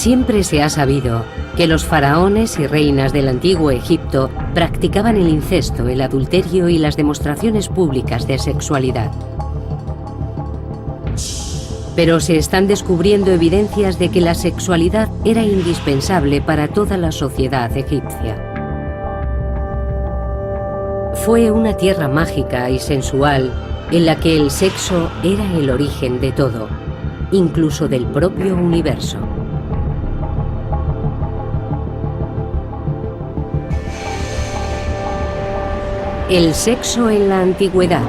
Siempre se ha sabido que los faraones y reinas del antiguo Egipto practicaban el incesto, el adulterio y las demostraciones públicas de sexualidad. Pero se están descubriendo evidencias de que la sexualidad era indispensable para toda la sociedad egipcia. Fue una tierra mágica y sensual en la que el sexo era el origen de todo, incluso del propio universo. El sexo en la antigüedad.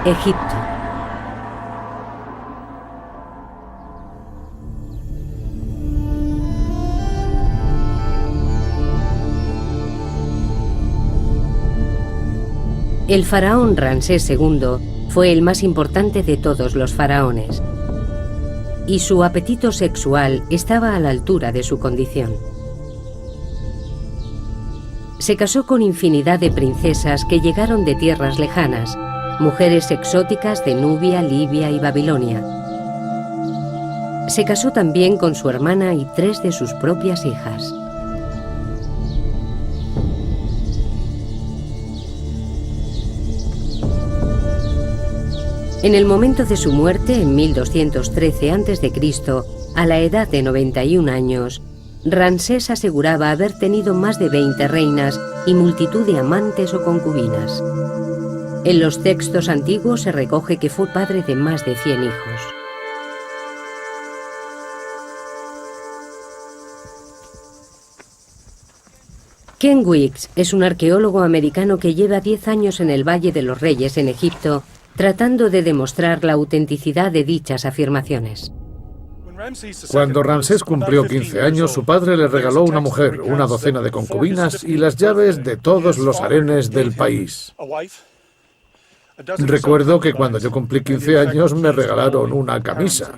Egipto. El faraón Ramsés II fue el más importante de todos los faraones, y su apetito sexual estaba a la altura de su condición. Se casó con infinidad de princesas que llegaron de tierras lejanas, mujeres exóticas de Nubia, Libia y Babilonia. Se casó también con su hermana y 3 de sus propias hijas. En el momento de su muerte, en 1213 a.C., a la edad de 91 años, Ramsés aseguraba haber tenido más de 20 reinas y multitud de amantes o concubinas. En los textos antiguos se recoge que fue padre de más de 100 hijos. Ken Weeks es un arqueólogo americano que lleva 10 años en el Valle de los Reyes en Egipto, tratando de demostrar la autenticidad de dichas afirmaciones. Cuando Ramsés cumplió 15 años, su padre le regaló una mujer, una docena de concubinas y las llaves de todos los harenes del país. Recuerdo que cuando yo cumplí 15 años me regalaron una camisa.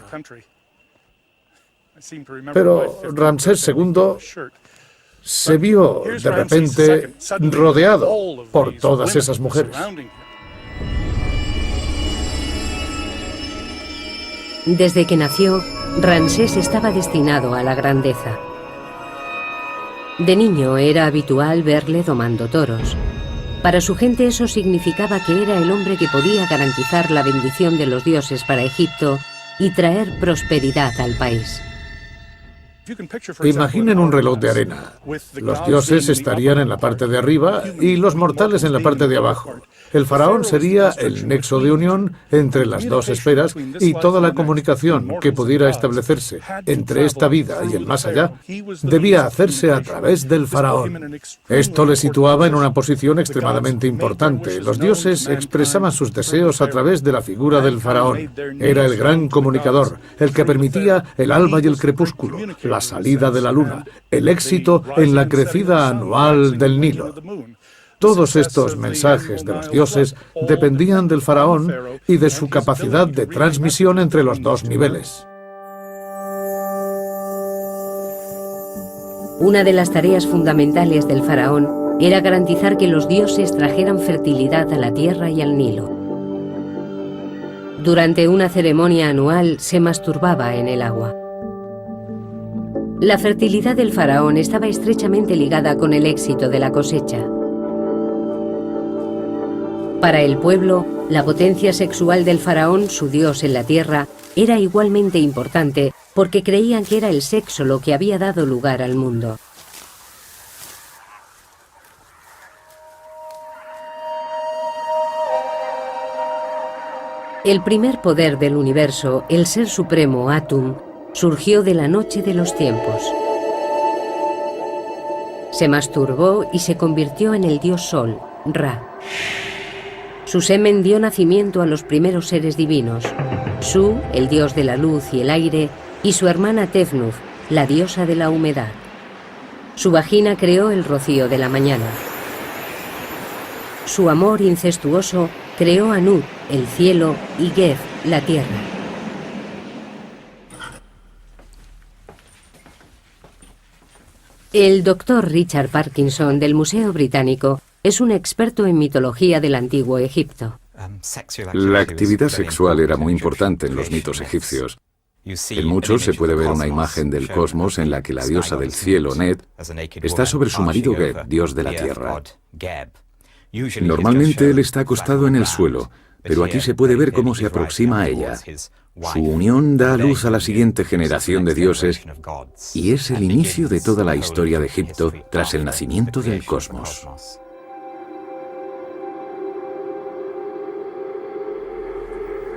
Pero Ramsés II se vio de repente rodeado por todas esas mujeres. Desde que nació, Ramsés estaba destinado a la grandeza. De niño era habitual verle domando toros. Para su gente eso significaba que era el hombre que podía garantizar la bendición de los dioses para Egipto y traer prosperidad al país. Imaginen un reloj de arena. Los dioses estarían en la parte de arriba y los mortales en la parte de abajo. El faraón sería el nexo de unión entre las dos esferas y toda la comunicación que pudiera establecerse entre esta vida y el más allá debía hacerse a través del faraón. Esto le situaba en una posición extremadamente importante. Los dioses expresaban sus deseos a través de la figura del faraón. Era el gran comunicador, el que permitía el alba y el crepúsculo, la salida de la luna, el éxito en la crecida anual del Nilo. Todos estos mensajes de los dioses dependían del faraón y de su capacidad de transmisión entre los dos niveles. Una de las tareas fundamentales del faraón era garantizar que los dioses trajeran fertilidad a la tierra y al Nilo. Durante una ceremonia anual se masturbaba en el agua. La fertilidad del faraón estaba estrechamente ligada con el éxito de la cosecha. Para el pueblo, la potencia sexual del faraón, su dios en la tierra, era igualmente importante porque creían que era el sexo lo que había dado lugar al mundo. El primer poder del universo, el ser supremo Atum, surgió de la noche de los tiempos. Se masturbó y se convirtió en el dios Sol, Ra. Su semen dio nacimiento a los primeros seres divinos, Su, el dios de la luz y el aire, y su hermana Tefnut, la diosa de la humedad. Su vagina creó el rocío de la mañana. Su amor incestuoso creó a Nut, el cielo, y Geb, la tierra. El doctor Richard Parkinson del Museo Británico es un experto en mitología del antiguo Egipto. La actividad sexual era muy importante en los mitos egipcios. En muchos se puede ver una imagen del cosmos en la que la diosa del cielo, Net, está sobre su marido Geb, dios de la tierra. Normalmente él está acostado en el suelo, pero aquí se puede ver cómo se aproxima a ella. Su unión da luz a la siguiente generación de dioses y es el inicio de toda la historia de Egipto tras el nacimiento del cosmos.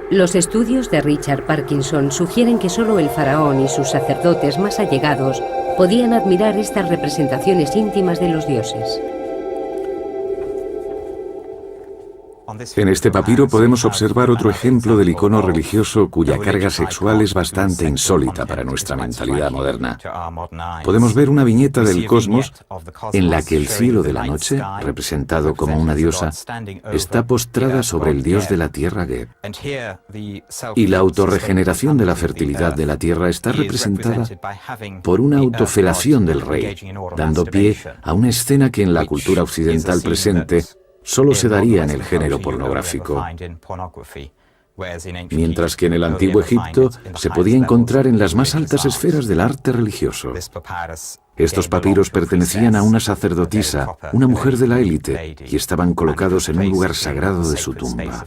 Los estudios de Richard Parkinson sugieren que solo el faraón y sus sacerdotes más allegados podían admirar estas representaciones íntimas de los dioses. En este papiro podemos observar otro ejemplo del icono religioso cuya carga sexual es bastante insólita para nuestra mentalidad moderna. Podemos ver una viñeta del cosmos en la que el cielo de la noche, representado como una diosa, está postrada sobre el dios de la tierra Geb. Y la autorregeneración de la fertilidad de la tierra está representada por una autofelación del rey, dando pie a una escena que en la cultura occidental presente solo se daría en el género pornográfico, mientras que en el antiguo Egipto se podía encontrar en las más altas esferas del arte religioso. Estos papiros pertenecían a una sacerdotisa, una mujer de la élite, y estaban colocados en un lugar sagrado de su tumba.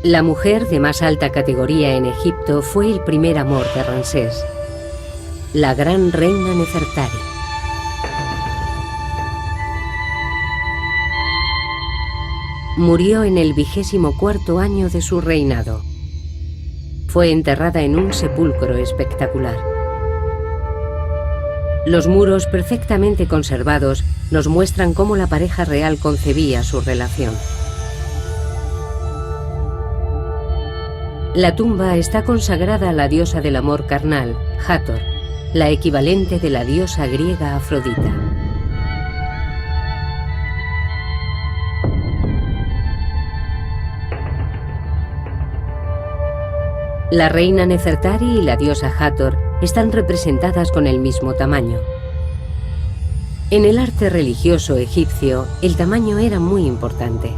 La mujer de más alta categoría en Egipto fue el primer amor de Ramsés, la gran reina Nefertari. Murió en el 24º año de su reinado. Fue enterrada en un sepulcro espectacular. Los muros perfectamente conservados nos muestran cómo la pareja real concebía su relación. La tumba está consagrada a la diosa del amor carnal, Hathor, la equivalente de la diosa griega Afrodita. La reina Nefertari y la diosa Hathor están representadas con el mismo tamaño. En el arte religioso egipcio, el tamaño era muy importante.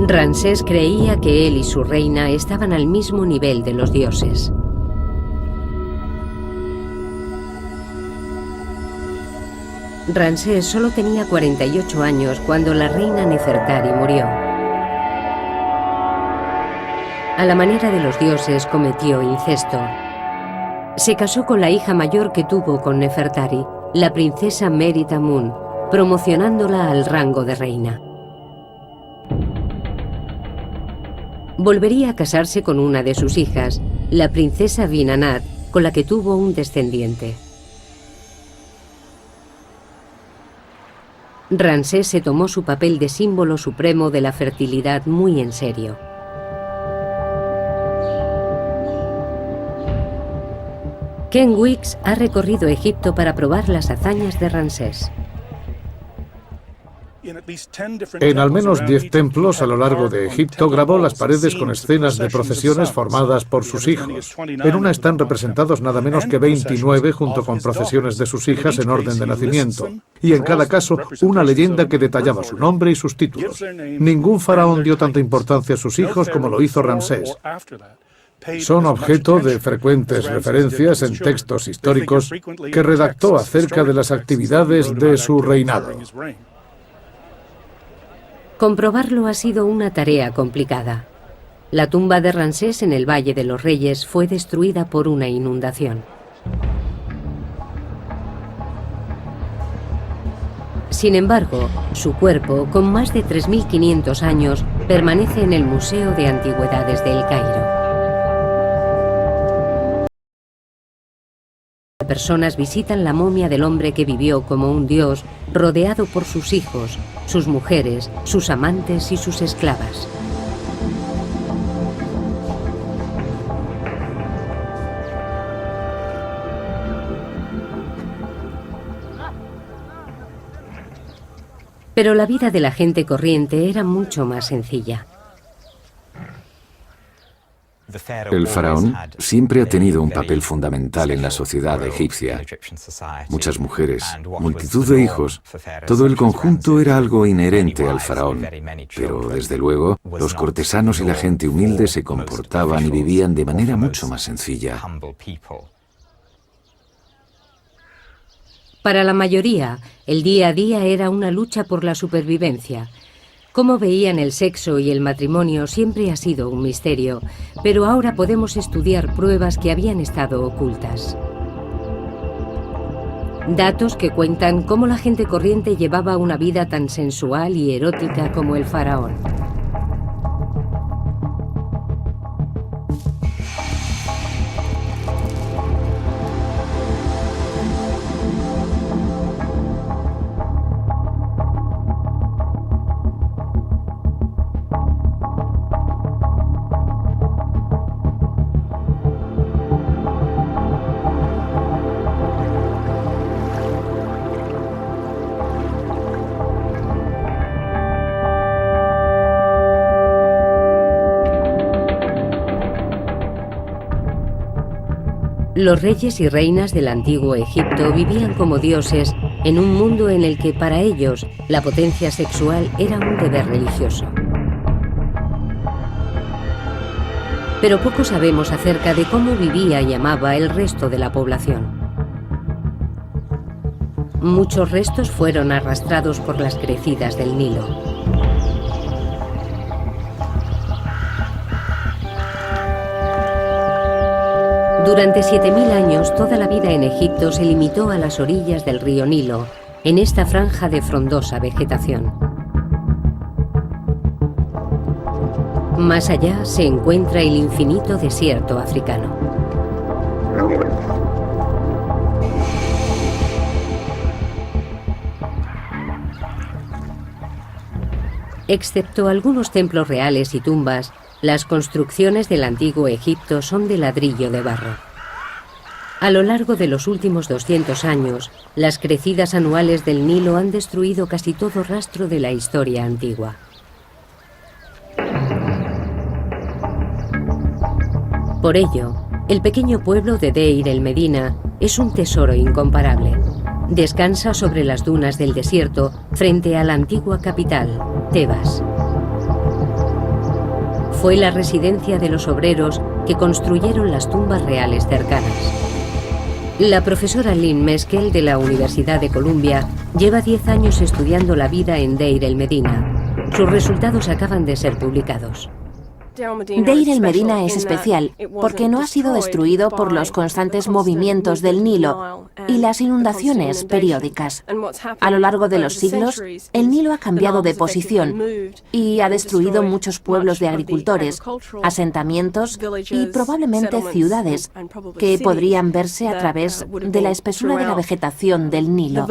Ramsés creía que él y su reina estaban al mismo nivel de los dioses. Ramsés solo tenía 48 años cuando la reina Nefertari murió. A la manera de los dioses cometió incesto. Se casó con la hija mayor que tuvo con Nefertari, la princesa Meri-Tamun, promocionándola al rango de reina. Volvería a casarse con una de sus hijas, la princesa Binanat, con la que tuvo un descendiente. Ramsés se tomó su papel de símbolo supremo de la fertilidad muy en serio. Ken Weeks ha recorrido Egipto para probar las hazañas de Ramsés. En al menos 10 templos a lo largo de Egipto grabó las paredes con escenas de procesiones formadas por sus hijos. En una están representados nada menos que 29 junto con procesiones de sus hijas en orden de nacimiento. Y en cada caso, una leyenda que detallaba su nombre y sus títulos. Ningún faraón dio tanta importancia a sus hijos como lo hizo Ramsés. Son objeto de frecuentes referencias en textos históricos que redactó acerca de las actividades de su reinado. Comprobarlo ha sido una tarea complicada. La tumba de Ramsés en el Valle de los Reyes fue destruida por una inundación. Sin embargo, su cuerpo, con más de 3.500 años, permanece en el Museo de Antigüedades de El Cairo. Personas visitan la momia del hombre que vivió como un dios, rodeado por sus hijos, sus mujeres, sus amantes y sus esclavas. Pero la vida de la gente corriente era mucho más sencilla. El faraón siempre ha tenido un papel fundamental en la sociedad egipcia. Muchas mujeres, multitud de hijos, todo el conjunto era algo inherente al faraón. Pero, desde luego, los cortesanos y la gente humilde se comportaban y vivían de manera mucho más sencilla. Para la mayoría, el día a día era una lucha por la supervivencia. Cómo veían el sexo y el matrimonio siempre ha sido un misterio, pero ahora podemos estudiar pruebas que habían estado ocultas. Datos que cuentan cómo la gente corriente llevaba una vida tan sensual y erótica como el faraón. Los reyes y reinas del antiguo Egipto vivían como dioses en un mundo en el que para ellos la potencia sexual era un deber religioso. Pero poco sabemos acerca de cómo vivía y amaba el resto de la población. Muchos restos fueron arrastrados por las crecidas del Nilo. Durante 7000 años, toda la vida en Egipto se limitó a las orillas del río Nilo, en esta franja de frondosa vegetación. Más allá se encuentra el infinito desierto africano. Excepto algunos templos reales y tumbas, las construcciones del antiguo Egipto son de ladrillo de barro. A lo largo de los últimos 200 años, las crecidas anuales del Nilo han destruido casi todo rastro de la historia antigua. Por ello, el pequeño pueblo de Deir el Medina es un tesoro incomparable. Descansa sobre las dunas del desierto frente a la antigua capital, Tebas. Fue la residencia de los obreros que construyeron las tumbas reales cercanas. La profesora Lynn Meskel de la Universidad de Columbia lleva 10 años estudiando la vida en Deir el Medina. Sus resultados acaban de ser publicados. Deir el Medina es especial porque no ha sido destruido por los constantes movimientos del Nilo y las inundaciones periódicas. A lo largo de los siglos, el Nilo ha cambiado de posición y ha destruido muchos pueblos de agricultores, asentamientos y probablemente ciudades que podrían verse a través de la espesura de la vegetación del Nilo.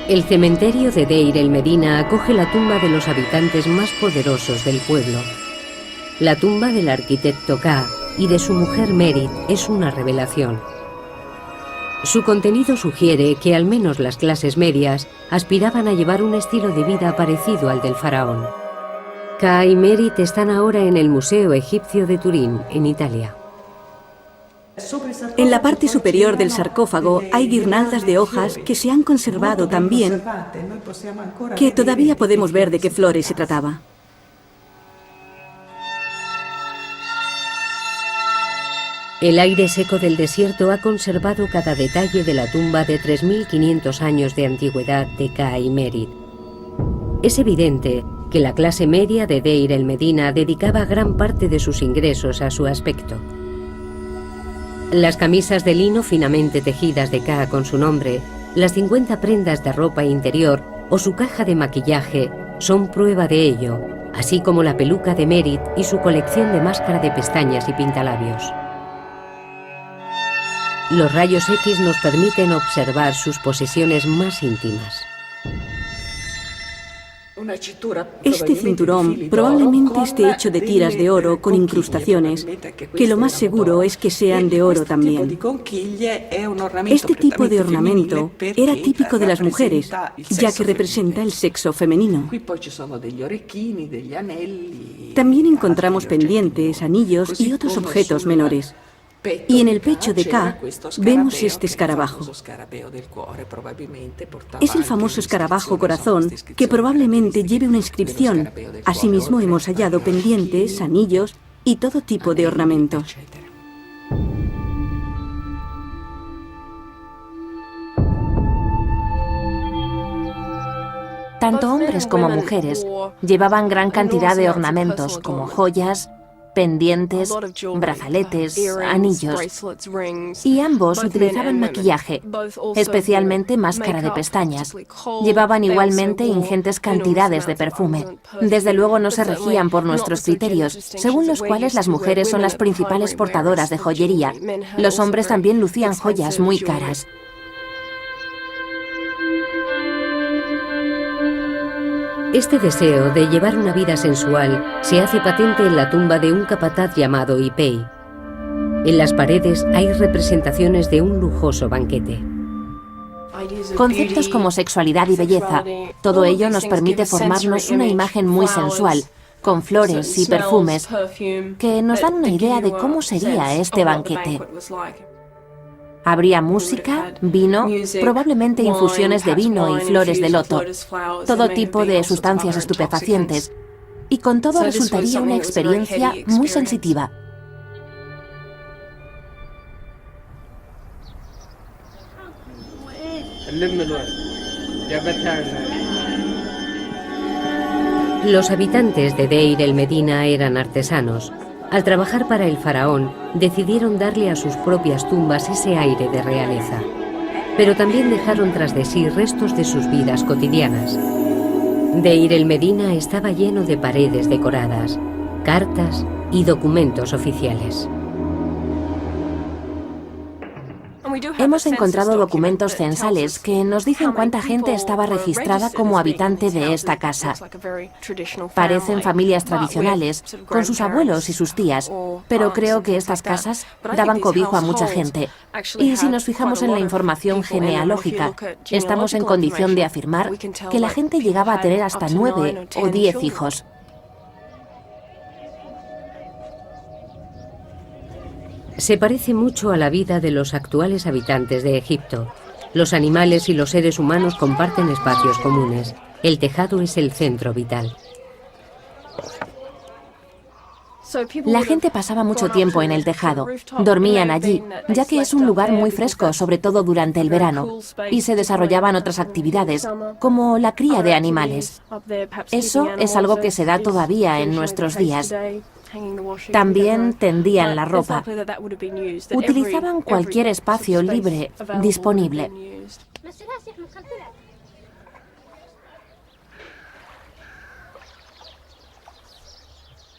El cementerio de Deir el Medina acoge la tumba de los habitantes más poderosos del pueblo. La tumba del arquitecto Ka y de su mujer Merit es una revelación. Su contenido sugiere que al menos las clases medias aspiraban a llevar un estilo de vida parecido al del faraón. Ka y Merit están ahora en el Museo Egipcio de Turín, en Italia. En la parte superior del sarcófago hay guirnaldas de hojas que se han conservado tan bien que todavía podemos ver de qué flores se trataba. El aire seco del desierto ha conservado cada detalle de la tumba de 3500 años de antigüedad de Ka y Merit. Es evidente que la clase media de Deir el Medina dedicaba gran parte de sus ingresos a su aspecto. Las camisas de lino finamente tejidas de Ka con su nombre, las 50 prendas de ropa interior o su caja de maquillaje son prueba de ello, así como la peluca de Merit y su colección de máscara de pestañas y pintalabios. Los rayos X nos permiten observar sus posesiones más íntimas. Este cinturón probablemente esté hecho de tiras de oro con incrustaciones, que lo más seguro es que sean de oro también. Este tipo de ornamento era típico de las mujeres, ya que representa el sexo femenino. También encontramos pendientes, anillos y otros objetos menores. Y en el pecho de K vemos este escarabajo. Es el famoso escarabajo corazón que probablemente lleve una inscripción. Asimismo hemos hallado pendientes, anillos y todo tipo de ornamentos. Tanto hombres como mujeres llevaban gran cantidad de ornamentos como joyas, pendientes, brazaletes, anillos. Y ambos utilizaban maquillaje, especialmente máscara de pestañas. Llevaban igualmente ingentes cantidades de perfume. Desde luego no se regían por nuestros criterios, según los cuales las mujeres son las principales portadoras de joyería. Los hombres también lucían joyas muy caras. Este deseo de llevar una vida sensual se hace patente en la tumba de un capataz llamado Ipei. En las paredes hay representaciones de un lujoso banquete. Conceptos como sexualidad y belleza, todo ello nos permite formarnos una imagen muy sensual, con flores y perfumes, que nos dan una idea de cómo sería este banquete. Habría música, vino, probablemente infusiones de vino y flores de loto, todo tipo de sustancias estupefacientes, y con todo resultaría una experiencia muy sensitiva. Los habitantes de Deir el Medina eran artesanos. Al trabajar para el faraón, decidieron darle a sus propias tumbas ese aire de realeza. Pero también dejaron tras de sí restos de sus vidas cotidianas. Deir el Medina estaba lleno de paredes decoradas, cartas y documentos oficiales. Hemos encontrado documentos censales que nos dicen cuánta gente estaba registrada como habitante de esta casa. Parecen familias tradicionales, con sus abuelos y sus tías, pero creo que estas casas daban cobijo a mucha gente. Y si nos fijamos en la información genealógica, estamos en condición de afirmar que la gente llegaba a tener hasta 9 o 10 hijos. Se parece mucho a la vida de los actuales habitantes de Egipto. Los animales y los seres humanos comparten espacios comunes. El tejado es el centro vital. La gente pasaba mucho tiempo en el tejado. Dormían allí, ya que es un lugar muy fresco, sobre todo durante el verano, y se desarrollaban otras actividades, como la cría de animales. Eso es algo que se da todavía en nuestros días. También tendían la ropa. Utilizaban cualquier espacio libre disponible.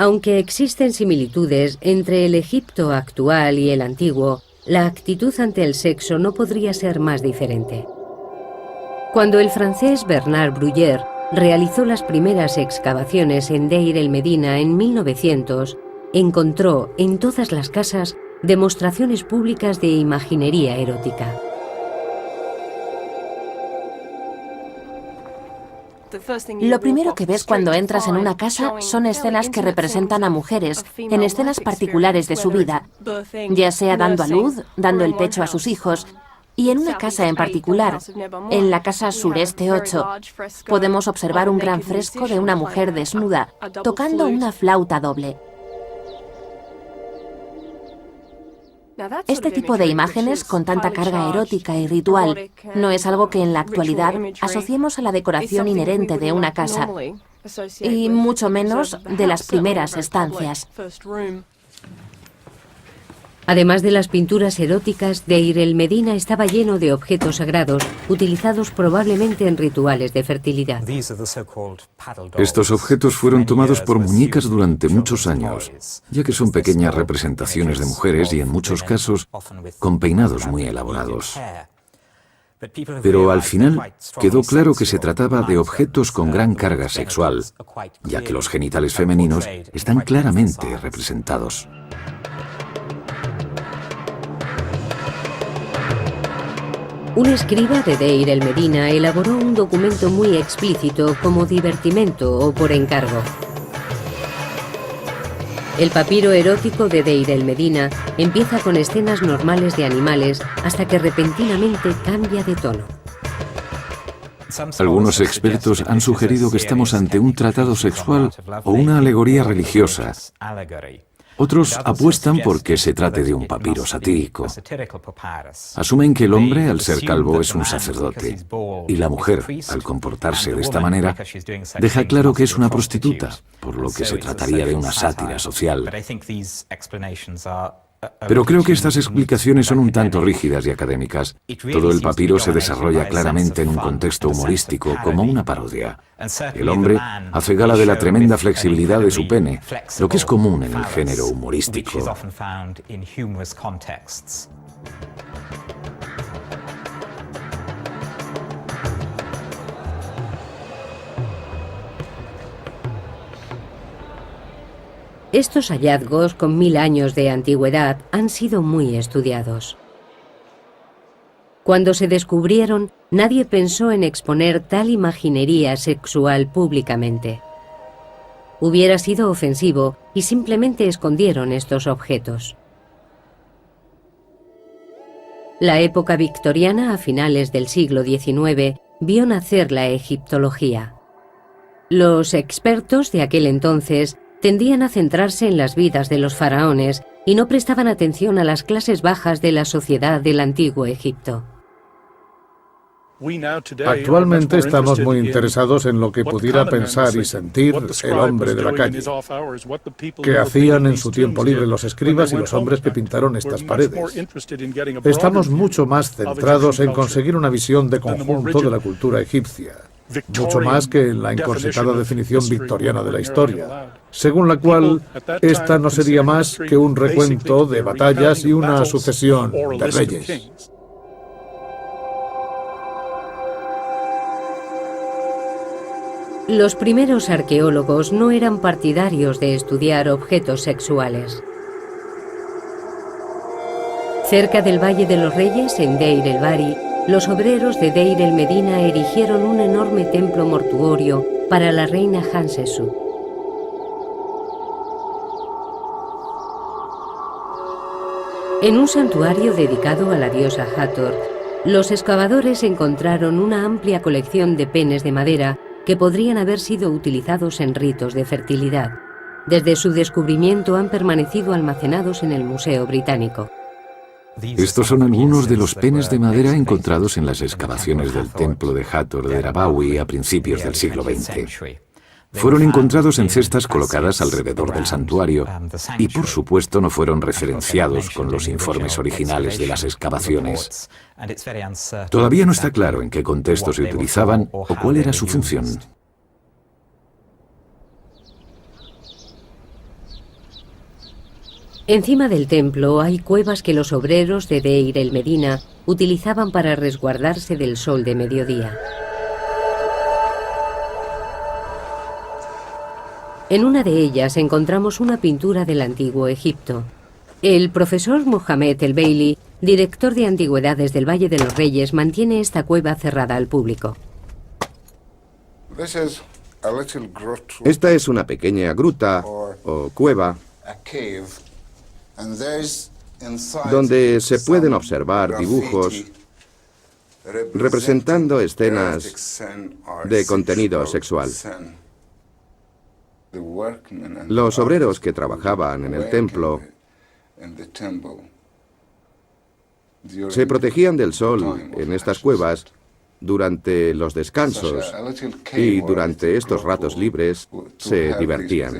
Aunque existen similitudes entre el Egipto actual y el antiguo, la actitud ante el sexo no podría ser más diferente. Cuando el francés Bernard Bruyère realizó las primeras excavaciones en Deir el Medina en 1900, encontró en todas las casas demostraciones públicas de imaginería erótica. Lo primero que ves cuando entras en una casa son escenas que representan a mujeres en escenas particulares de su vida, ya sea dando a luz, dando el pecho a sus hijos. Y en una casa en particular, en la casa Sureste 8, podemos observar un gran fresco de una mujer desnuda, tocando una flauta doble. Este tipo de imágenes con tanta carga erótica y ritual no es algo que en la actualidad asociemos a la decoración inherente de una casa, y mucho menos de las primeras estancias. Además de las pinturas eróticas, Deir el Medina estaba lleno de objetos sagrados, utilizados probablemente en rituales de fertilidad. Estos objetos fueron tomados por muñecas durante muchos años, ya que son pequeñas representaciones de mujeres y en muchos casos con peinados muy elaborados. Pero al final quedó claro que se trataba de objetos con gran carga sexual, ya que los genitales femeninos están claramente representados. Un escriba de Deir el Medina elaboró un documento muy explícito como divertimento o por encargo. El papiro erótico de Deir el Medina empieza con escenas normales de animales hasta que repentinamente cambia de tono. Algunos expertos han sugerido que estamos ante un tratado sexual o una alegoría religiosa. Otros apuestan por que se trate de un papiro satírico. Asumen que el hombre, al ser calvo, es un sacerdote, y la mujer, al comportarse de esta manera, deja claro que es una prostituta, por lo que se trataría de una sátira social. Pero creo que estas explicaciones son un tanto rígidas y académicas. Todo el papiro se desarrolla claramente en un contexto humorístico, como una parodia. El hombre hace gala de la tremenda flexibilidad de su pene, lo que es común en el género humorístico. Estos hallazgos, con 1000 años de antigüedad, han sido muy estudiados. Cuando se descubrieron, nadie pensó en exponer tal imaginería sexual públicamente. Hubiera sido ofensivo y simplemente escondieron estos objetos. La época victoriana, a finales del siglo XIX, vio nacer la egiptología. Los expertos de aquel entonces tendían a centrarse en las vidas de los faraones y no prestaban atención a las clases bajas de la sociedad del antiguo Egipto. Actualmente estamos muy interesados en lo que pudiera pensar y sentir el hombre de la calle, que hacían en su tiempo libre los escribas y los hombres que pintaron estas paredes. Estamos mucho más centrados en conseguir una visión de conjunto de la cultura egipcia, mucho más que en la encorsetada definición victoriana de la historia, según la cual esta no sería más que un recuento de batallas y una sucesión de reyes. Los primeros arqueólogos no eran partidarios de estudiar objetos sexuales. Cerca del Valle de los Reyes, en Deir el-Bahari, los obreros de Deir el Medina erigieron un enorme templo mortuorio para la reina Hatshepsut. En un santuario dedicado a la diosa Hathor, los excavadores encontraron una amplia colección de penes de madera que podrían haber sido utilizados en ritos de fertilidad. Desde su descubrimiento han permanecido almacenados en el Museo Británico. Estos son algunos de los penes de madera encontrados en las excavaciones del templo de Hathor de Rabawi a principios del siglo XX. Fueron encontrados en cestas colocadas alrededor del santuario y, por supuesto, no fueron referenciados con los informes originales de las excavaciones. Todavía no está claro en qué contexto se utilizaban o cuál era su función. Encima del templo hay cuevas que los obreros de Deir el Medina utilizaban para resguardarse del sol de mediodía. En una de ellas encontramos una pintura del antiguo Egipto. El profesor Mohamed el-Baili, director de antigüedades del Valle de los Reyes, mantiene esta cueva cerrada al público. Esta es una pequeña gruta o cueva donde se pueden observar dibujos representando escenas de contenido sexual. Los obreros que trabajaban en el templo se protegían del sol en estas cuevas durante los descansos y durante estos ratos libres se divertían.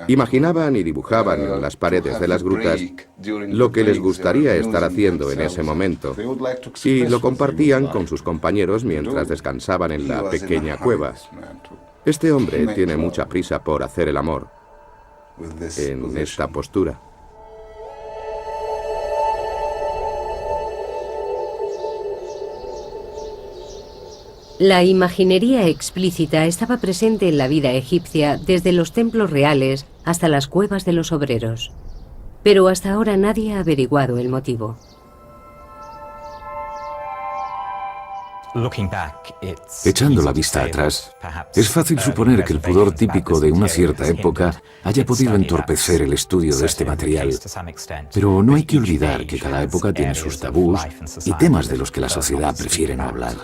Imaginaban y dibujaban en las paredes de las grutas lo que les gustaría estar haciendo en ese momento y lo compartían con sus compañeros mientras descansaban en la pequeña cueva. Este hombre tiene mucha prisa por hacer el amor en esta postura. La imaginería explícita estaba presente en la vida egipcia desde los templos reales hasta las cuevas de los obreros. Pero hasta ahora nadie ha averiguado el motivo. Echando la vista atrás, es fácil suponer que el pudor típico de una cierta época haya podido entorpecer el estudio de este material. Pero no hay que olvidar que cada época tiene sus tabús y temas de los que la sociedad prefiere no hablar.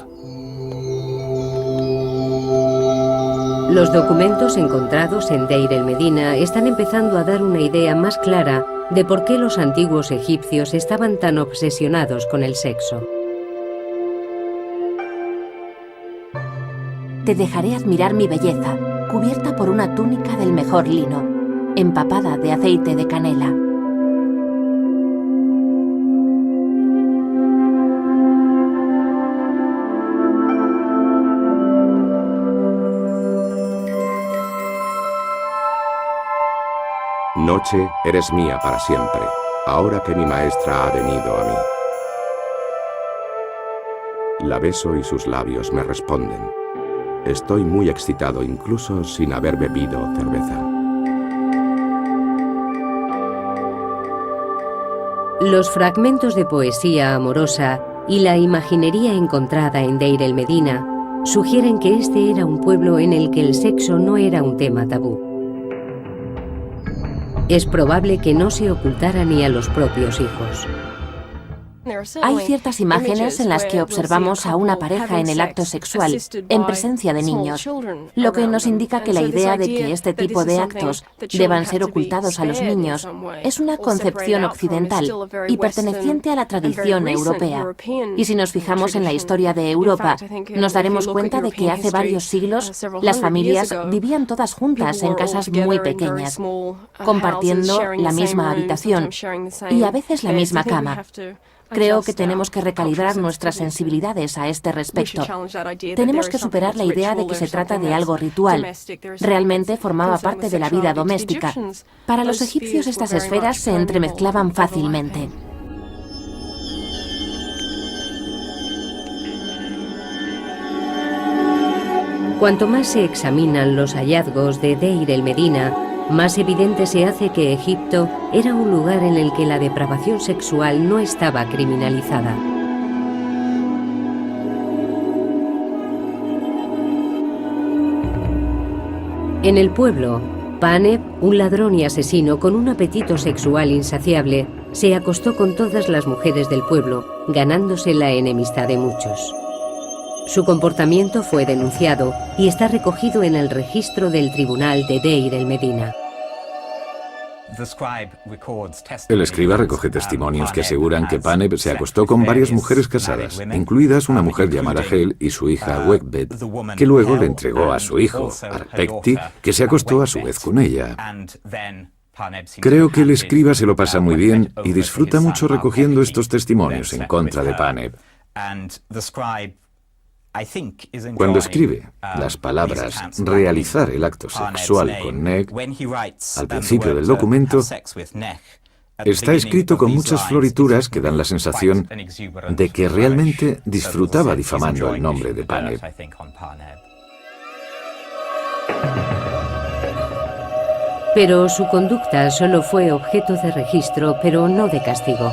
Los documentos encontrados en Deir el-Medina están empezando a dar una idea más clara de por qué los antiguos egipcios estaban tan obsesionados con el sexo. Te dejaré admirar mi belleza, cubierta por una túnica del mejor lino, empapada de aceite de canela. Noche, eres mía para siempre, ahora que mi maestra ha venido a mí. La beso y sus labios me responden. Estoy muy excitado, incluso sin haber bebido cerveza. Los fragmentos de poesía amorosa y la imaginería encontrada en Deir el-Medina sugieren que este era un pueblo en el que el sexo no era un tema tabú. Es probable que no se ocultara ni a los propios hijos. Hay ciertas imágenes en las que observamos a una pareja en el acto sexual, en presencia de niños, lo que nos indica que la idea de que este tipo de actos deban ser ocultados a los niños es una concepción occidental y perteneciente a la tradición europea. Y si nos fijamos en la historia de Europa, nos daremos cuenta de que hace varios siglos las familias vivían todas juntas en casas muy pequeñas, compartiendo la misma habitación y a veces la misma cama. Creo que tenemos que recalibrar nuestras sensibilidades a este respecto. Tenemos que superar la idea de que se trata de algo ritual. Realmente formaba parte de la vida doméstica. Para los egipcios estas esferas se entremezclaban fácilmente. Cuanto más se examinan los hallazgos de Deir el-Medina, más evidente se hace que Egipto era un lugar en el que la depravación sexual no estaba criminalizada. En el pueblo, Paneb, un ladrón y asesino con un apetito sexual insaciable, se acostó con todas las mujeres del pueblo, ganándose la enemistad de muchos. Su comportamiento fue denunciado y está recogido en el registro del tribunal de Deir el-Medina. El escriba recoge testimonios que aseguran que Paneb se acostó con varias mujeres casadas, incluidas una mujer llamada Hel y su hija Wegbet, que luego le entregó a su hijo, Arpekti, que se acostó a su vez con ella. Creo que el escriba se lo pasa muy bien y disfruta mucho recogiendo estos testimonios en contra de Paneb. Cuando escribe las palabras realizar el acto sexual con Neg, al principio del documento, está escrito con muchas florituras que dan la sensación de que realmente disfrutaba difamando el nombre de Paneb. Pero su conducta solo fue objeto de registro, pero no de castigo.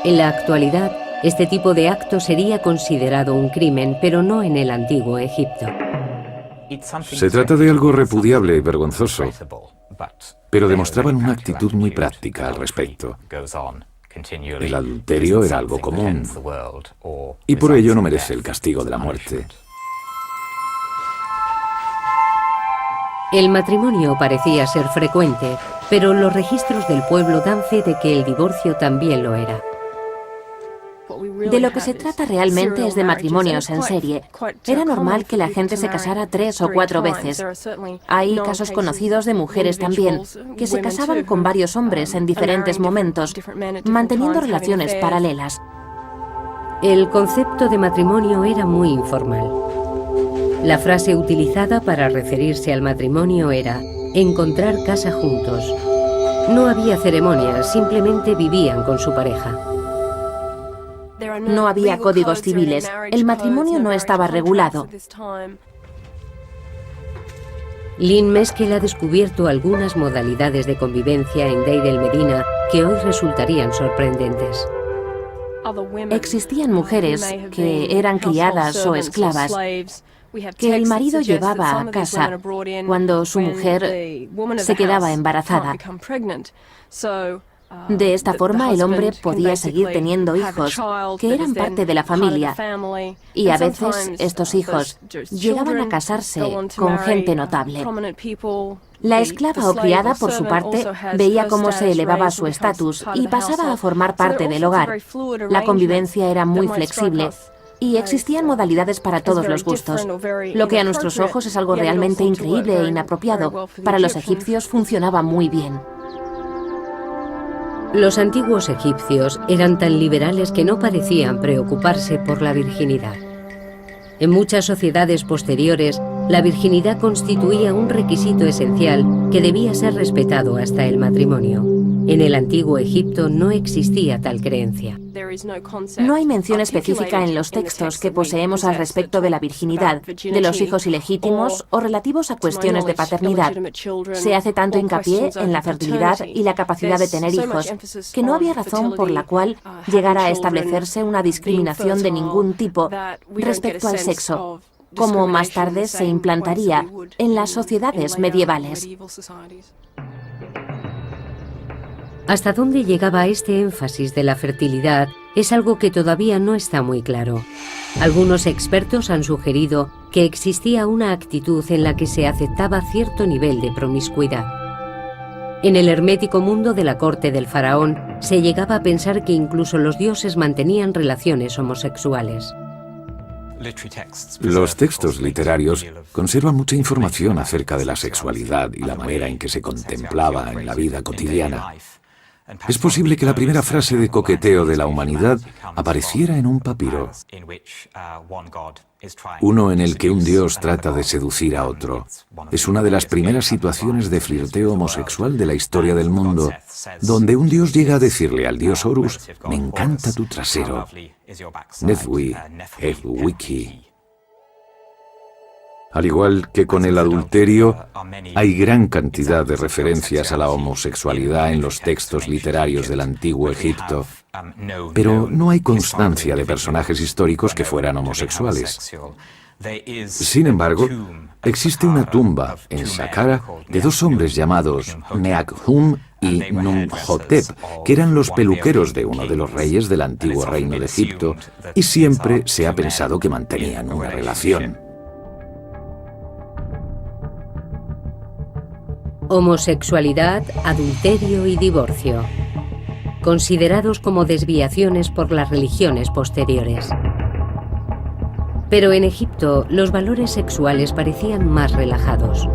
En la actualidad, este tipo de acto sería considerado un crimen, pero no en el antiguo Egipto. Se trata de algo repudiable y vergonzoso, pero demostraban una actitud muy práctica al respecto. El adulterio era algo común, y por ello no merece el castigo de la muerte. El matrimonio parecía ser frecuente, pero los registros del pueblo dan fe de que el divorcio también lo era. De lo que se trata realmente es de matrimonios en serie. Era normal que la gente se casara 3 o 4 veces. Hay casos conocidos de mujeres también, que se casaban con varios hombres en diferentes momentos, manteniendo relaciones paralelas. El concepto de matrimonio era muy informal. La frase utilizada para referirse al matrimonio era encontrar casa juntos. No había ceremonias, simplemente vivían con su pareja. No había códigos civiles, el matrimonio no estaba regulado. Lynn Meskel ha descubierto algunas modalidades de convivencia en Deir el-Medina que hoy resultarían sorprendentes. Existían mujeres que eran criadas o esclavas que el marido llevaba a casa cuando su mujer se quedaba embarazada. De esta forma, el hombre podía seguir teniendo hijos que eran parte de la familia, y a veces estos hijos llegaban a casarse con gente notable. La esclava o criada, por su parte, veía cómo se elevaba su estatus y pasaba a formar parte del hogar. La convivencia era muy flexible y existían modalidades para todos los gustos. Lo que a nuestros ojos es algo realmente increíble e inapropiado, para los egipcios funcionaba muy bien. Los antiguos egipcios eran tan liberales que no parecían preocuparse por la virginidad. En muchas sociedades posteriores, la virginidad constituía un requisito esencial que debía ser respetado hasta el matrimonio. En el antiguo Egipto no existía tal creencia. No hay mención específica en los textos que poseemos al respecto de la virginidad, de los hijos ilegítimos o relativos a cuestiones de paternidad. Se hace tanto hincapié en la fertilidad y la capacidad de tener hijos, que no había razón por la cual llegara a establecerse una discriminación de ningún tipo respecto al sexo, como más tarde se implantaría en las sociedades medievales. Hasta dónde llegaba este énfasis de la fertilidad es algo que todavía no está muy claro. Algunos expertos han sugerido que existía una actitud en la que se aceptaba cierto nivel de promiscuidad. En el hermético mundo de la corte del faraón se llegaba a pensar que incluso los dioses mantenían relaciones homosexuales. Los textos literarios conservan mucha información acerca de la sexualidad y la manera en que se contemplaba en la vida cotidiana. Es posible que la primera frase de coqueteo de la humanidad apareciera en un papiro, uno en el que un dios trata de seducir a otro. Es una de las primeras situaciones de flirteo homosexual de la historia del mundo, donde un dios llega a decirle al dios Horus: «Me encanta tu trasero». Nethwi Wiki. Al igual que con el adulterio, hay gran cantidad de referencias a la homosexualidad en los textos literarios del antiguo Egipto, pero no hay constancia de personajes históricos que fueran homosexuales. Sin embargo, existe una tumba en Saqqara de dos hombres llamados Neakhum y Numhotep, que eran los peluqueros de uno de los reyes del antiguo reino de Egipto, y siempre se ha pensado que mantenían una relación. Homosexualidad, adulterio y divorcio, considerados como desviaciones por las religiones posteriores. Pero en Egipto los valores sexuales parecían más relajados.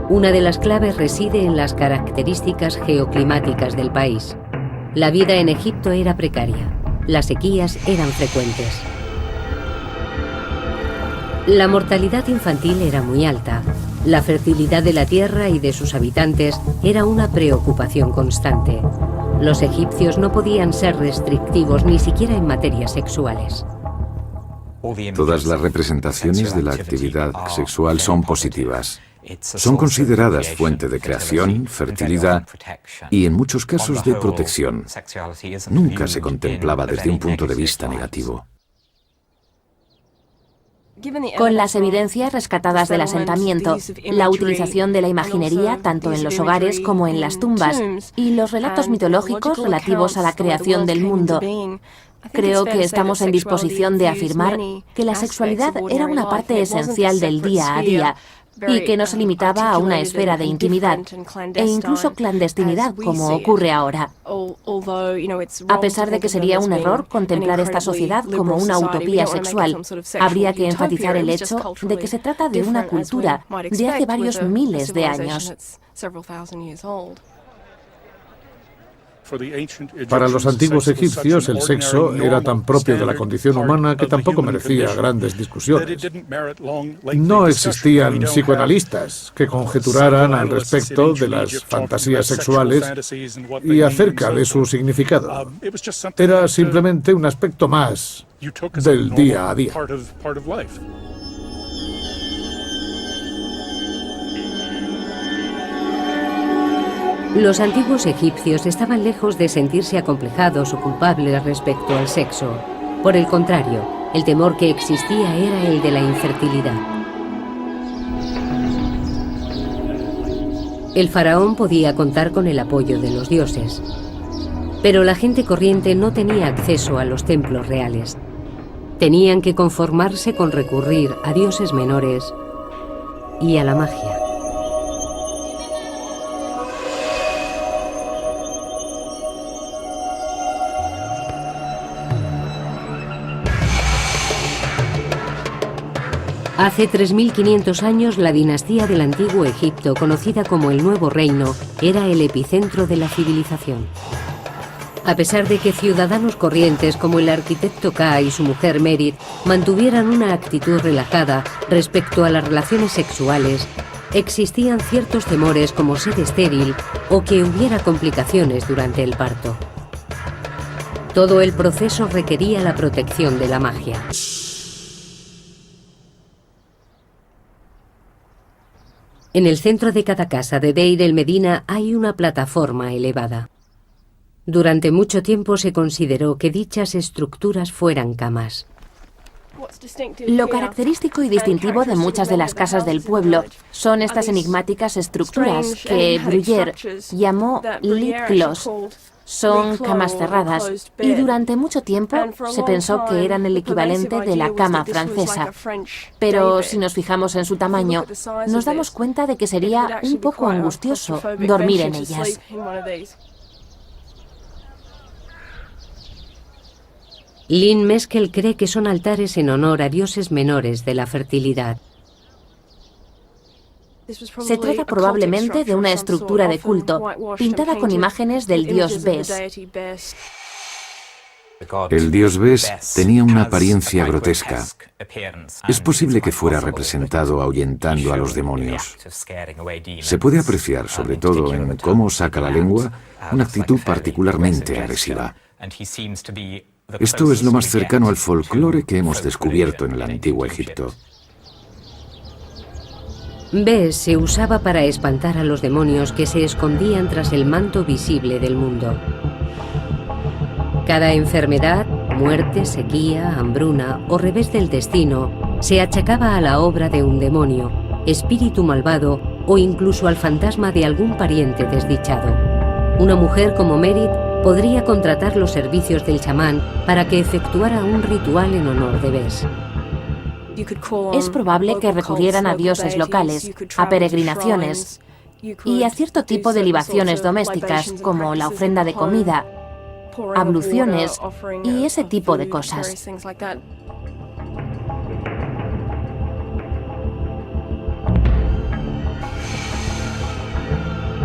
Una de las claves reside en las características geoclimáticas del país. La vida en Egipto era precaria, las sequías eran frecuentes. La mortalidad infantil era muy alta. La fertilidad de la tierra y de sus habitantes era una preocupación constante. Los egipcios no podían ser restrictivos ni siquiera en materias sexuales. Todas las representaciones de la actividad sexual son positivas. Son consideradas fuente de creación, fertilidad y, en muchos casos, de protección. Nunca se contemplaba desde un punto de vista negativo. Con las evidencias rescatadas del asentamiento, la utilización de la imaginería tanto en los hogares como en las tumbas y los relatos mitológicos relativos a la creación del mundo, creo que estamos en disposición de afirmar que la sexualidad era una parte esencial del día a día y que no se limitaba a una esfera de intimidad e incluso clandestinidad como ocurre ahora. A pesar de que sería un error contemplar esta sociedad como una utopía sexual, habría que enfatizar el hecho de que se trata de una cultura de hace varios miles de años. Para los antiguos egipcios, el sexo era tan propio de la condición humana que tampoco merecía grandes discusiones. No existían psicoanalistas que conjeturaran al respecto de las fantasías sexuales y acerca de su significado. Era simplemente un aspecto más del día a día. Los antiguos egipcios estaban lejos de sentirse acomplejados o culpables respecto al sexo. Por el contrario, el temor que existía era el de la infertilidad. El faraón podía contar con el apoyo de los dioses, pero la gente corriente no tenía acceso a los templos reales. Tenían que conformarse con recurrir a dioses menores y a la magia. Hace 3.500 años, la dinastía del Antiguo Egipto, conocida como el Nuevo Reino, era el epicentro de la civilización. A pesar de que ciudadanos corrientes como el arquitecto Ka y su mujer Merit mantuvieran una actitud relajada respecto a las relaciones sexuales, existían ciertos temores como ser estéril o que hubiera complicaciones durante el parto. Todo el proceso requería la protección de la magia. En el centro de cada casa de Deir el-Medina hay una plataforma elevada. Durante mucho tiempo se consideró que dichas estructuras fueran camas. Lo característico y distintivo de muchas de las casas del pueblo son estas enigmáticas estructuras que Bruyère llamó lit clos. Son camas cerradas y durante mucho tiempo se pensó que eran el equivalente de la cama francesa. Pero si nos fijamos en su tamaño, nos damos cuenta de que sería un poco angustioso dormir en ellas. Lynn Meskel cree que son altares en honor a dioses menores de la fertilidad. Se trata probablemente de una estructura de culto, pintada con imágenes del dios Bes. El dios Bes tenía una apariencia grotesca. Es posible que fuera representado ahuyentando a los demonios. Se puede apreciar, sobre todo en cómo saca la lengua, una actitud particularmente agresiva. Esto es lo más cercano al folclore que hemos descubierto en el Antiguo Egipto. Bes se usaba para espantar a los demonios que se escondían tras el manto visible del mundo. Cada enfermedad, muerte, sequía, hambruna o revés del destino se achacaba a la obra de un demonio, espíritu malvado o incluso al fantasma de algún pariente desdichado. Una mujer como Merit podría contratar los servicios del chamán para que efectuara un ritual en honor de Bes. Es probable que recurrieran a dioses locales, a peregrinaciones y a cierto tipo de libaciones domésticas, como la ofrenda de comida, abluciones y ese tipo de cosas.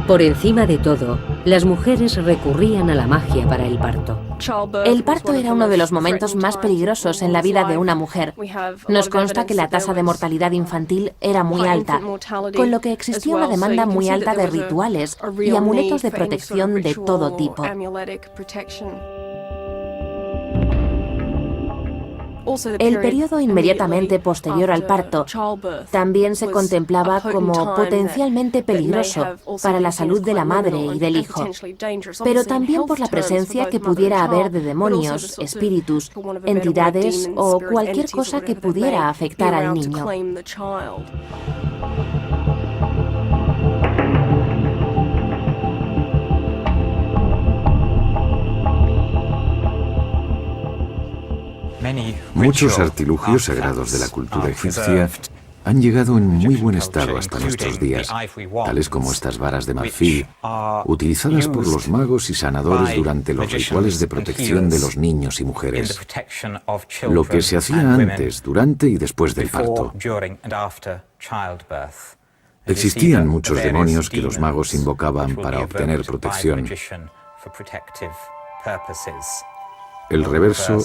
Por encima de todo, las mujeres recurrían a la magia para el parto. El parto era uno de los momentos más peligrosos en la vida de una mujer. Nos consta que la tasa de mortalidad infantil era muy alta, con lo que existía una demanda muy alta de rituales y amuletos de protección de todo tipo. El periodo inmediatamente posterior al parto también se contemplaba como potencialmente peligroso para la salud de la madre y del hijo, pero también por la presencia que pudiera haber de demonios, espíritus, entidades o cualquier cosa que pudiera afectar al niño. Muchos artilugios sagrados de la cultura egipcia han llegado en muy buen estado hasta nuestros días, tales como estas varas de marfil, utilizadas por los magos y sanadores durante los rituales de protección de los niños y mujeres, lo que se hacía antes, durante y después del parto. Existían muchos demonios que los magos invocaban para obtener protección. El reverso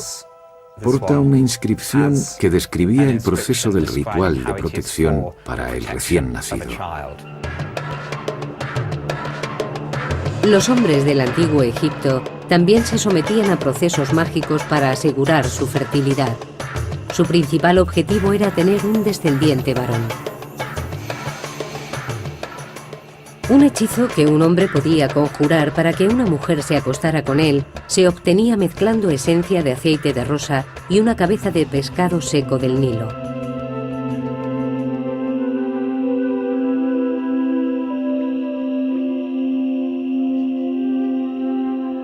porta una inscripción que describía el proceso del ritual de protección para el recién nacido. Los hombres del antiguo Egipto también se sometían a procesos mágicos para asegurar su fertilidad. Su principal objetivo era tener un descendiente varón. Un hechizo que un hombre podía conjurar para que una mujer se acostara con él se obtenía mezclando esencia de aceite de rosa y una cabeza de pescado seco del Nilo.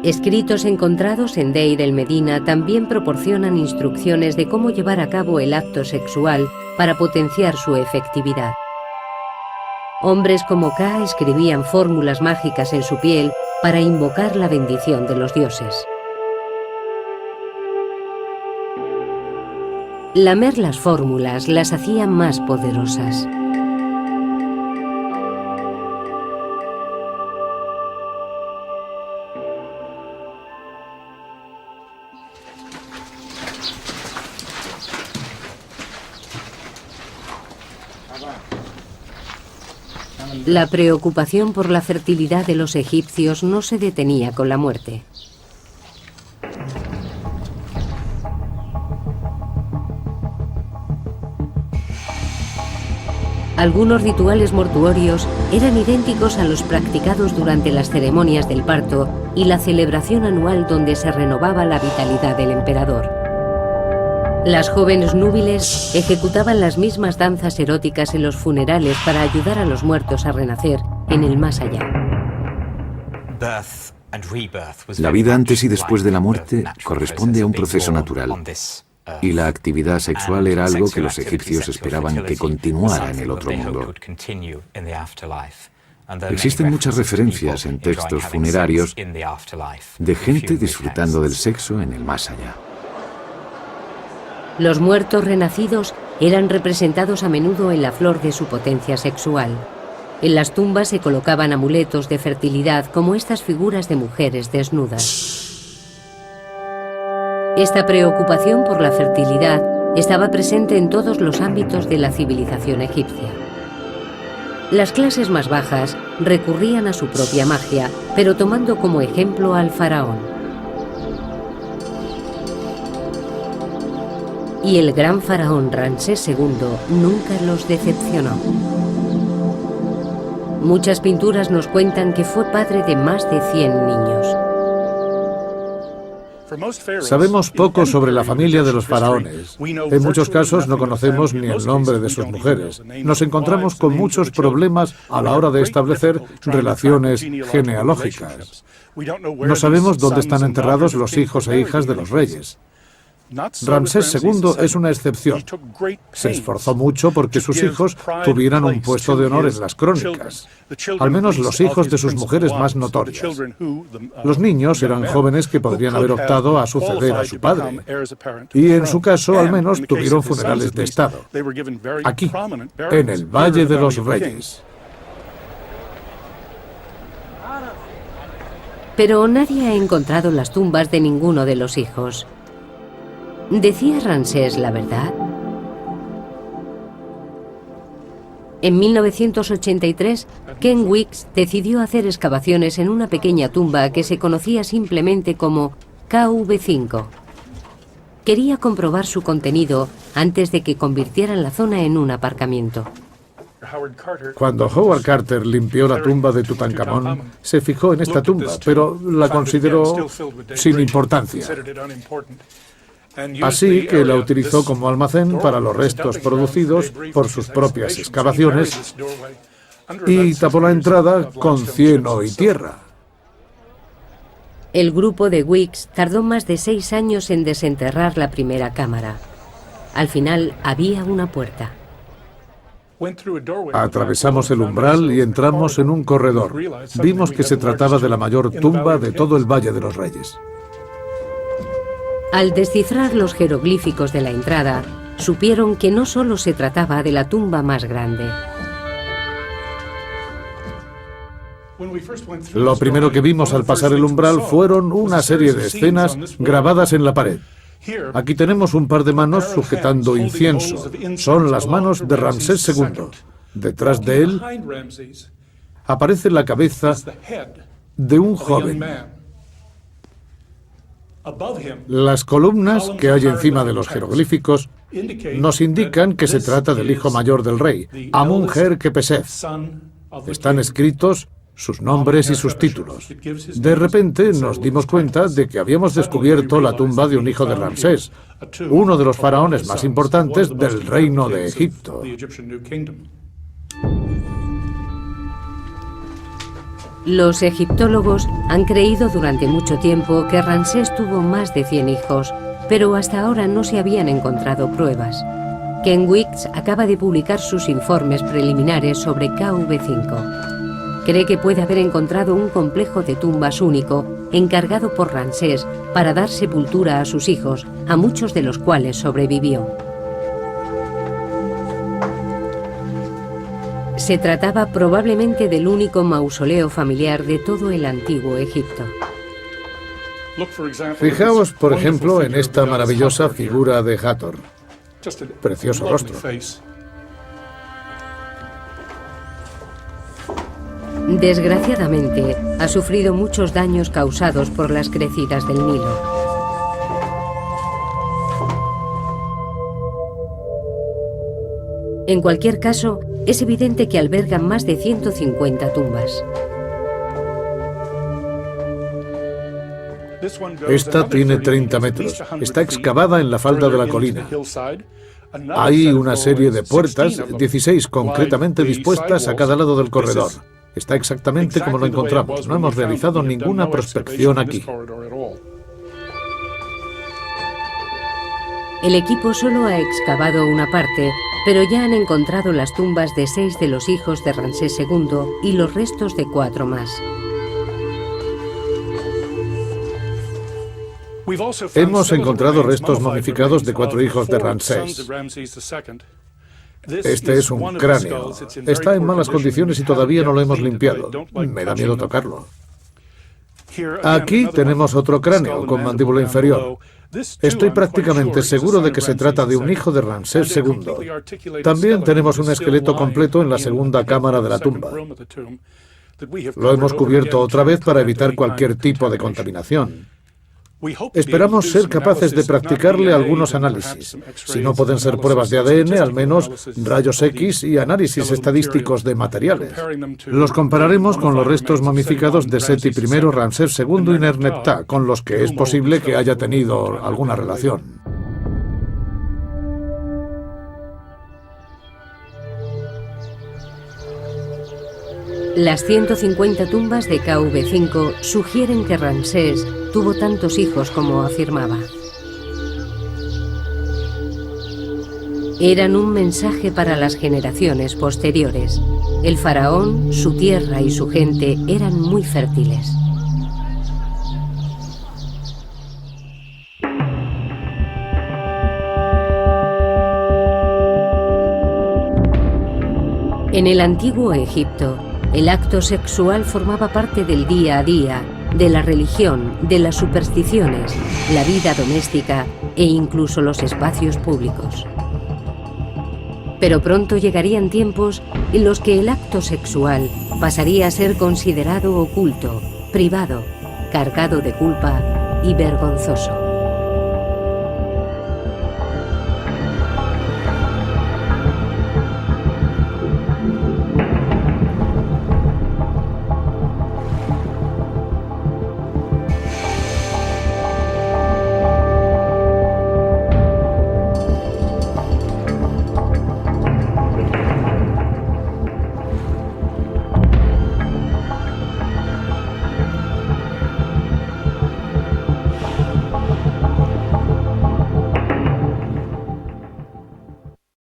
Escritos encontrados en Deir el-Medina también proporcionan instrucciones de cómo llevar a cabo el acto sexual para potenciar su efectividad. Hombres como Ka escribían fórmulas mágicas en su piel para invocar la bendición de los dioses. Lamer las fórmulas las hacía más poderosas. La preocupación por la fertilidad de los egipcios no se detenía con la muerte. Algunos rituales mortuorios eran idénticos a los practicados durante las ceremonias del parto y la celebración anual donde se renovaba la vitalidad del emperador. Las jóvenes núbiles ejecutaban las mismas danzas eróticas en los funerales para ayudar a los muertos a renacer en el más allá. La vida antes y después de la muerte corresponde a un proceso natural, y la actividad sexual era algo que los egipcios esperaban que continuara en el otro mundo. Existen muchas referencias en textos funerarios de gente disfrutando del sexo en el más allá. Los muertos renacidos eran representados a menudo en la flor de su potencia sexual. En las tumbas se colocaban amuletos de fertilidad como estas figuras de mujeres desnudas. Esta preocupación por la fertilidad estaba presente en todos los ámbitos de la civilización egipcia. Las clases más bajas recurrían a su propia magia, pero tomando como ejemplo al faraón. Y el gran faraón Ramsés II nunca los decepcionó. Muchas pinturas nos cuentan que fue padre de más de 100 niños. Sabemos poco sobre la familia de los faraones. En muchos casos no conocemos ni el nombre de sus mujeres. Nos encontramos con muchos problemas a la hora de establecer relaciones genealógicas. No sabemos dónde están enterrados los hijos e hijas de los reyes. Ramsés II es una excepción. Se esforzó mucho porque sus hijos tuvieran un puesto de honor en las crónicas, al menos los hijos de sus mujeres más notorias. Los niños eran jóvenes que podrían haber optado a suceder a su padre, y en su caso al menos tuvieron funerales de Estado, aquí, en el Valle de los Reyes. Pero nadie ha encontrado las tumbas de ninguno de los hijos. ¿Decía Ramsés la verdad? En 1983, Ken Weeks decidió hacer excavaciones en una pequeña tumba que se conocía simplemente como KV5. Quería comprobar su contenido antes de que convirtieran la zona en un aparcamiento. Cuando Howard Carter limpió la tumba de Tutankamón, se fijó en esta tumba, pero la consideró sin importancia. Así que la utilizó como almacén para los restos producidos por sus propias excavaciones y tapó la entrada con cieno y tierra. El grupo de Weeks tardó más de 6 años en desenterrar la primera cámara. Al final había una puerta. Atravesamos el umbral y entramos en un corredor. Vimos que se trataba de la mayor tumba de todo el Valle de los Reyes. Al descifrar los jeroglíficos de la entrada, supieron que no solo se trataba de la tumba más grande. Lo primero que vimos al pasar el umbral fueron una serie de escenas grabadas en la pared. Aquí tenemos un par de manos sujetando incienso. Son las manos de Ramsés II. Detrás de él aparece la cabeza de un joven. Las columnas que hay encima de los jeroglíficos nos indican que se trata del hijo mayor del rey, Amun-Her-Kepesef. Están escritos sus nombres y sus títulos. De repente nos dimos cuenta de que habíamos descubierto la tumba de un hijo de Ramsés, uno de los faraones más importantes del reino de Egipto. Los egiptólogos han creído durante mucho tiempo que Ramsés tuvo más de 100 hijos, pero hasta ahora no se habían encontrado pruebas. Ken Weeks acaba de publicar sus informes preliminares sobre KV5. Cree que puede haber encontrado un complejo de tumbas único, encargado por Ramsés para dar sepultura a sus hijos, a muchos de los cuales sobrevivió. Se trataba probablemente del único mausoleo familiar de todo el antiguo Egipto. Fijaos, por ejemplo, en esta maravillosa figura de Hathor. Precioso rostro. Desgraciadamente, ha sufrido muchos daños causados por las crecidas del Nilo. En cualquier caso, es evidente que albergan más de 150 tumbas. Esta tiene 30 metros. Está excavada en la falda de la colina. Hay una serie de puertas, 16 concretamente dispuestas a cada lado del corredor. Está exactamente como lo encontramos. No hemos realizado ninguna prospección aquí. El equipo solo ha excavado una parte, pero ya han encontrado las tumbas de 6 de los hijos de Ramsés II y los restos de 4 más. Hemos encontrado restos momificados de 4 hijos de Ramsés. Este es un cráneo. Está en malas condiciones y todavía no lo hemos limpiado. Me da miedo tocarlo. Aquí tenemos otro cráneo con mandíbula inferior. Estoy prácticamente seguro de que se trata de un hijo de Ramsés II. También tenemos un esqueleto completo en la segunda cámara de la tumba. Lo hemos cubierto otra vez para evitar cualquier tipo de contaminación. Esperamos ser capaces de practicarle algunos análisis. Si no pueden ser pruebas de ADN, al menos rayos X y análisis estadísticos de materiales. Los compararemos con los restos momificados de Seti I, Ramsés II y Nerneptah, con los que es posible que haya tenido alguna relación. Las 150 tumbas de KV5 sugieren que Ramsés tuvo tantos hijos como afirmaba. Eran un mensaje para las generaciones posteriores. El faraón, su tierra y su gente eran muy fértiles. En el antiguo Egipto, el acto sexual formaba parte del día a día, de la religión, de las supersticiones, la vida doméstica e incluso los espacios públicos. Pero pronto llegarían tiempos en los que el acto sexual pasaría a ser considerado oculto, privado, cargado de culpa y vergonzoso.